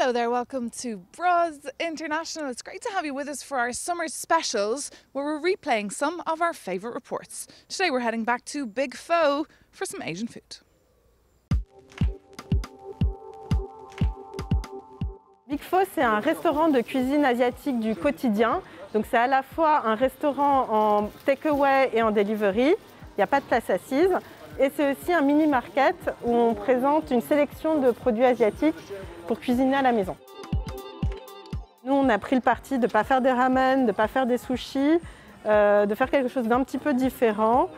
Hello there, welcome to Bras International. It's great to have you with us for our summer specials where we're replaying some of our favourite reports. Today we're heading back to Big Pho for some Asian food. Big Pho, c'est un restaurant de cuisine asiatique du quotidien. Donc c'est à la fois un restaurant en takeaway et en delivery. Il n'y a pas de place assise. Et c'est aussi un mini-market où on présente une sélection de produits asiatiques pour cuisiner à la maison. Nous, on a pris le parti de ne pas faire des ramen, de ne pas faire des sushis, de faire quelque chose d'un petit peu différent.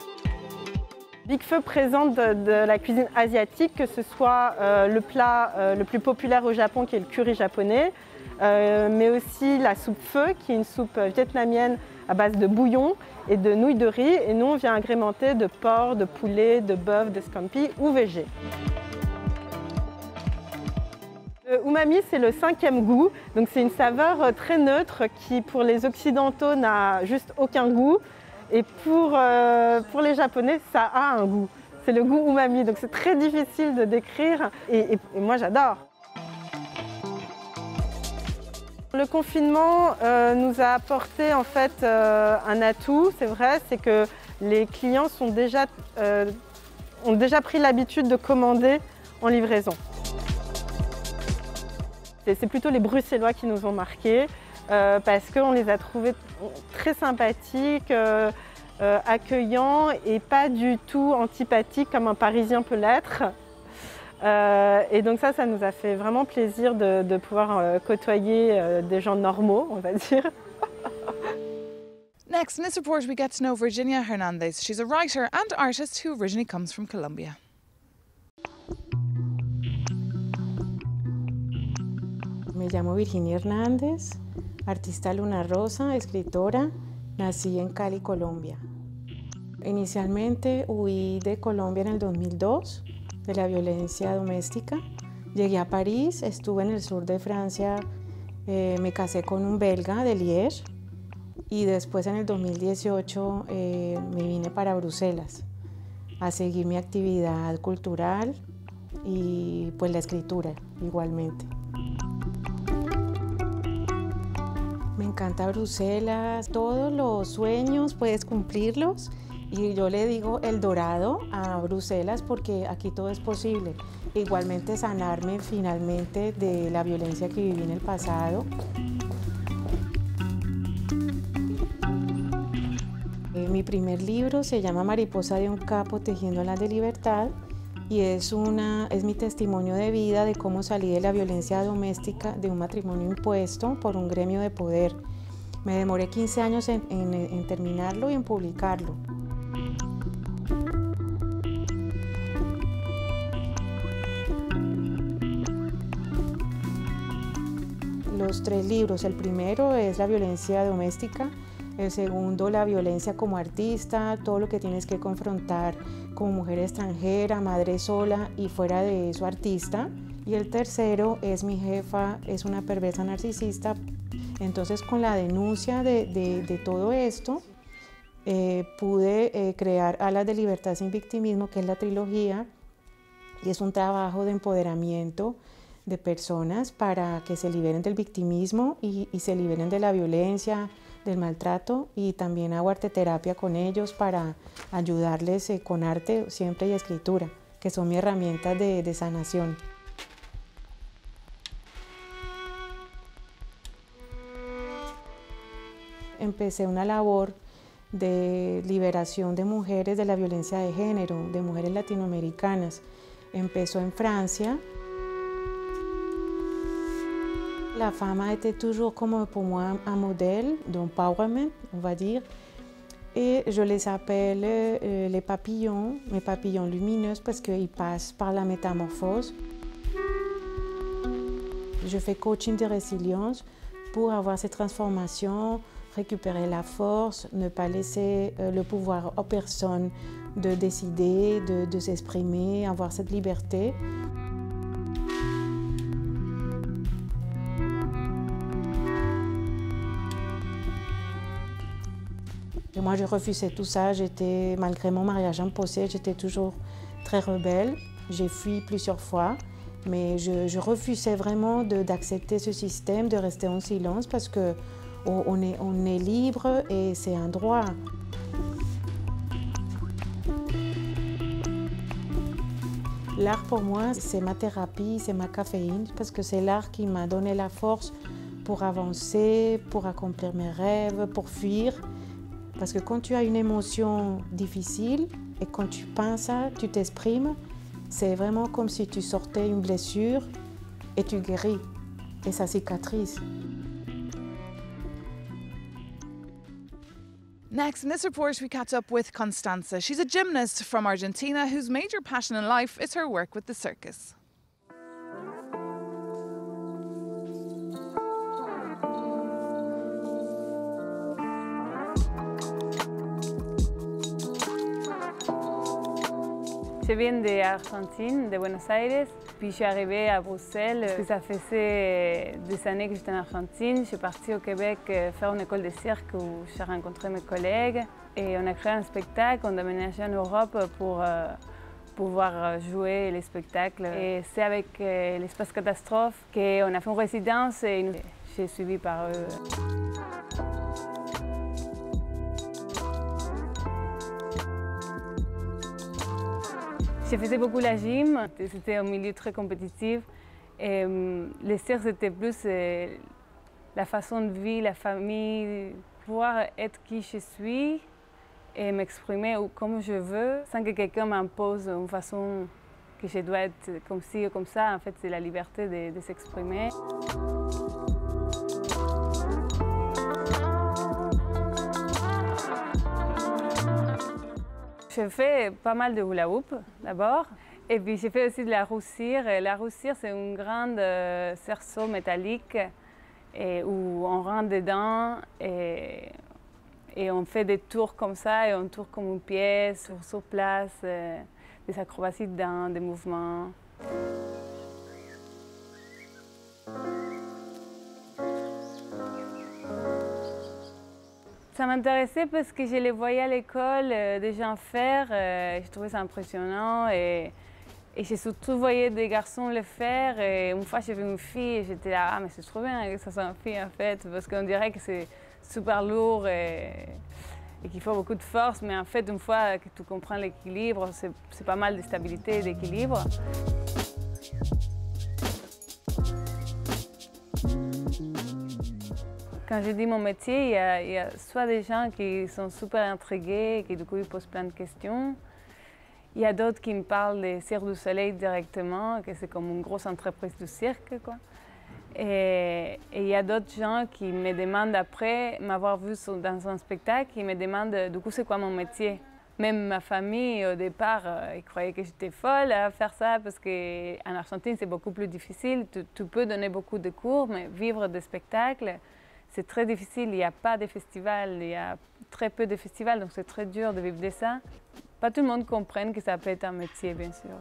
Big Pho présente de la cuisine asiatique, que ce soit le plat le plus populaire au Japon qui est le curry japonais, mais aussi la soupe pho qui est une soupe vietnamienne à base de bouillon et de nouilles de riz. Et nous, on vient agrémenter de porc, de poulet, de bœuf, de scampi ou végé. Le umami, c'est le 5e goût. Donc c'est une saveur très neutre qui, pour les Occidentaux, n'a juste aucun goût. Et pour les Japonais, ça a un goût. C'est le goût umami. Donc c'est très difficile de décrire. Et moi, j'adore. Le confinement nous a apporté en fait un atout, c'est vrai, c'est que les clients ont déjà pris l'habitude de commander en livraison. C'est plutôt les Bruxellois qui nous ont marqués parce qu'on les a trouvés très sympathiques, accueillants et pas du tout antipathiques comme un Parisien peut l'être. Et donc ça nous a fait vraiment plaisir de pouvoir côtoyer des gens normaux, on va dire. Next, in this report we get to know Virginia Hernandez. She's a writer and artist who originally comes from Colombia. Me llamo Virginia Hernández, artista Luna Rosa, escritora, nací en Cali, Colombia. Inicialmente huí de Colombia en el 2002. De la violencia doméstica. Llegué a París, estuve en el sur de Francia, me casé con un belga de Liège y después en el 2018 me vine para Bruselas a seguir mi actividad cultural y pues la escritura igualmente. Me encanta Bruselas, todos los sueños puedes cumplirlos. Y yo le digo El Dorado a Bruselas porque aquí todo es posible. Igualmente sanarme finalmente de la violencia que viví en el pasado. Mi primer libro se llama Mariposa de un capo tejiendo alas de libertad y es mi testimonio de vida de cómo salí de la violencia doméstica de un matrimonio impuesto por un gremio de poder. Me demoré 15 años en terminarlo y en publicarlo. Los 3 libros, el primero es la violencia doméstica, el segundo la violencia como artista, todo lo que tienes que confrontar como mujer extranjera, madre sola y fuera de eso artista, y el tercero es Mi jefa, es una perversa narcisista. Entonces con la denuncia de todo esto pude crear Alas de Libertad sin Victimismo, que es la trilogía, y es un trabajo de empoderamiento de personas para que se liberen del victimismo y se liberen de la violencia, del maltrato, y también hago arteterapia con ellos para ayudarles con arte siempre y escritura, que son mis herramientas de sanación. Empecé una labor de liberación de mujeres de la violencia de género, de mujeres latinoamericanas. Empezó en Francia. La femme était toujours comme pour moi un modèle d'empowerment, on va dire. Et je les appelle les papillons, mes papillons lumineux, parce qu'ils passent par la métamorphose. Je fais coaching de résilience pour avoir cette transformation, récupérer la force, ne pas laisser le pouvoir aux personnes de décider, de s'exprimer, avoir cette liberté. Et moi, je refusais tout ça. Malgré mon mariage imposé, j'étais toujours très rebelle. J'ai fui plusieurs fois Mais je refusais vraiment d'accepter ce système, de rester en silence parce qu'on est libre et c'est un droit. L'art pour moi, c'est ma thérapie, c'est ma caféine, parce que c'est l'art qui m'a donné la force pour avancer, pour accomplir mes rêves, pour fuir. Parce que quand tu as une émotion difficile et quand tu peins ça, tu t'exprimes, c'est vraiment comme si tu sortais une blessure et tu guéris et ça cicatrise. Next, in this report, we catch up with Constanza. She's a gymnast from Argentina whose major passion in life is her work with the circus. Je viens d'Argentine, de Buenos Aires, puis je suis arrivée à Bruxelles parce que ça faisait des années que j'étais en Argentine. Je suis partie au Québec faire une école de cirque où j'ai rencontré mes collègues et on a créé un spectacle, on a déménagé en Europe pour pouvoir jouer les spectacles. Et c'est avec l'Espace Catastrophe qu'on a fait une résidence et j'ai suivi par eux. Je faisais beaucoup la gym, c'était un milieu très compétitif. Et le cirque, c'était plus la façon de vivre, la famille, pouvoir être qui je suis et m'exprimer comme je veux, sans que quelqu'un m'impose une façon que je dois être comme ci ou comme ça. En fait, c'est la liberté de s'exprimer. J'ai fait pas mal de hula hoop d'abord, et puis j'ai fait aussi de la roue cire. La roue cire, c'est une grande cerceau métallique où on rentre dedans et on fait des tours comme ça, et on tourne comme une pièce sur place, des acrobaties dedans, des mouvements. Ça m'intéressait parce que je les voyais à l'école des gens faire, je trouvais ça impressionnant et j'ai surtout voyé des garçons le faire et une fois j'ai vu une fille et j'étais là, ah mais c'est trop bien que ça soit une fille en fait, parce qu'on dirait que c'est super lourd et qu'il faut beaucoup de force, mais en fait une fois que tu comprends l'équilibre, c'est pas mal de stabilité et d'équilibre. Quand je dis mon métier, il y a soit des gens qui sont super intrigués et qui du coup ils posent plein de questions. Il y a d'autres qui me parlent des Cirque du Soleil directement, que c'est comme une grosse entreprise du cirque, quoi. Et il y a d'autres gens qui me demandent après m'avoir vu dans un spectacle, qui me demandent du coup c'est quoi mon métier. Même ma famille au départ, ils croyaient que j'étais folle à faire ça parce qu'en Argentine c'est beaucoup plus difficile. Tu peux donner beaucoup de cours, mais vivre des spectacles, c'est très difficile, il n'y a pas de festival, il y a très peu de festivals, donc c'est très dur de vivre de ça. Pas tout le monde comprenne que ça peut être un métier, bien sûr.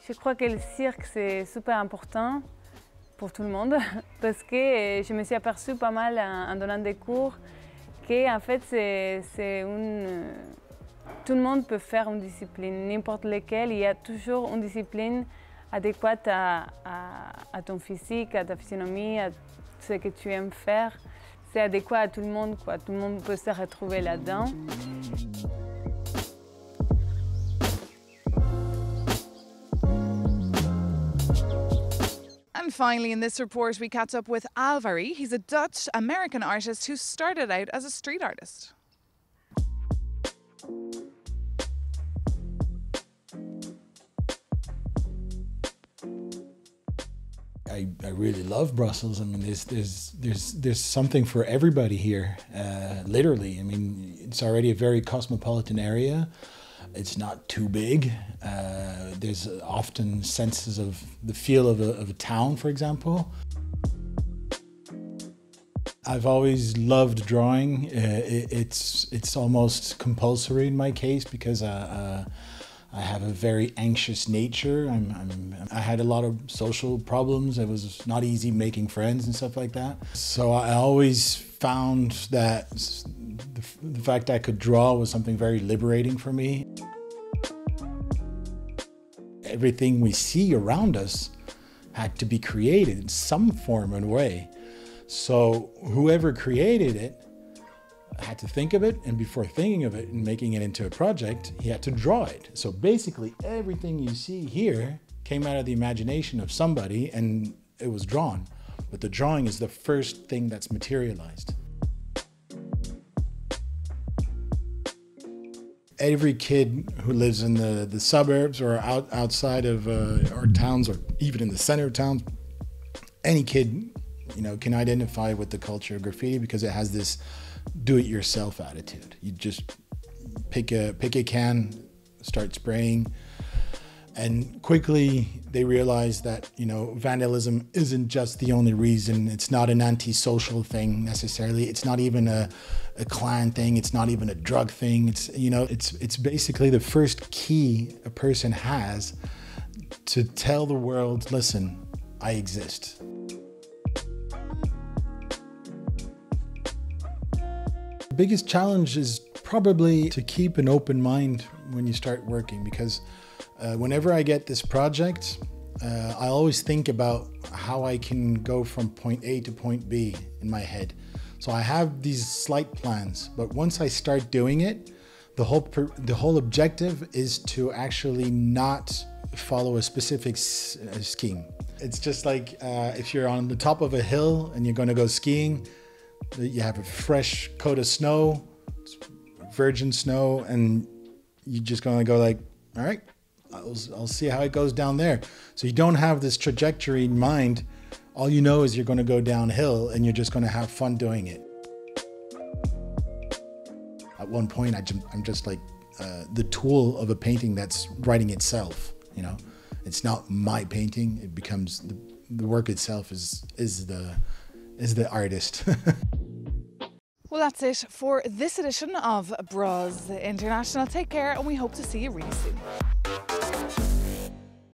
Je crois que le cirque, c'est super important pour tout le monde parce que je me suis aperçue pas mal en donnant des cours qu'en fait, tout le monde peut faire une discipline, n'importe laquelle. Il y a toujours une discipline adéquate à ton physique, à ta physionomie, à ce que tu aimes faire. C'est adéquat à tout le monde, quoi. Tout le monde peut se retrouver là-dedans. And finally, in this report, we catch up with Alvari. He's a Dutch-American artist who started out as a street artist. I really love Brussels. I mean, there's something for everybody here. Literally, I mean, it's already a very cosmopolitan area. It's not too big. There's often senses of the feel of a town, for example. I've always loved drawing. It's almost compulsory in my case because I have a very anxious nature. I had a lot of social problems. It was not easy making friends and stuff like that. So I always found that the fact I could draw was something very liberating for me. Everything we see around us had to be created in some form and way. So whoever created it had to think of it, and before thinking of it and making it into a project, he had to draw it. So basically everything you see here came out of the imagination of somebody and it was drawn. But the drawing is the first thing that's materialized. Every kid who lives in the suburbs or outside of our towns, or even in the center of towns, any kid, you know, can identify with the culture of graffiti because it has this do-it-yourself attitude. You just pick a can, start spraying, and quickly they realize that, you know, vandalism isn't just the only reason. It's not an antisocial thing necessarily. It's not even a clan thing. It's not even a drug thing. It's, you know, it's basically the first key a person has to tell the world, listen, I exist. The biggest challenge is probably to keep an open mind when you start working, because whenever I get this project, I always think about how I can go from point A to point B in my head. So I have these slight plans, but once I start doing it, the whole objective is to actually not follow a specific scheme. It's just like if you're on the top of a hill and you're going to go skiing, you have a fresh coat of snow, virgin snow, and you're just going to go like, all right, I'll see how it goes down there. So you don't have this trajectory in mind. All you know is you're going to go downhill and you're just going to have fun doing it. At one point, I'm just like the tool of a painting that's writing itself. You know, it's not my painting. It becomes the work itself is the artist. Well, that's it for this edition of Bros International. Take care, and we hope to see you really soon.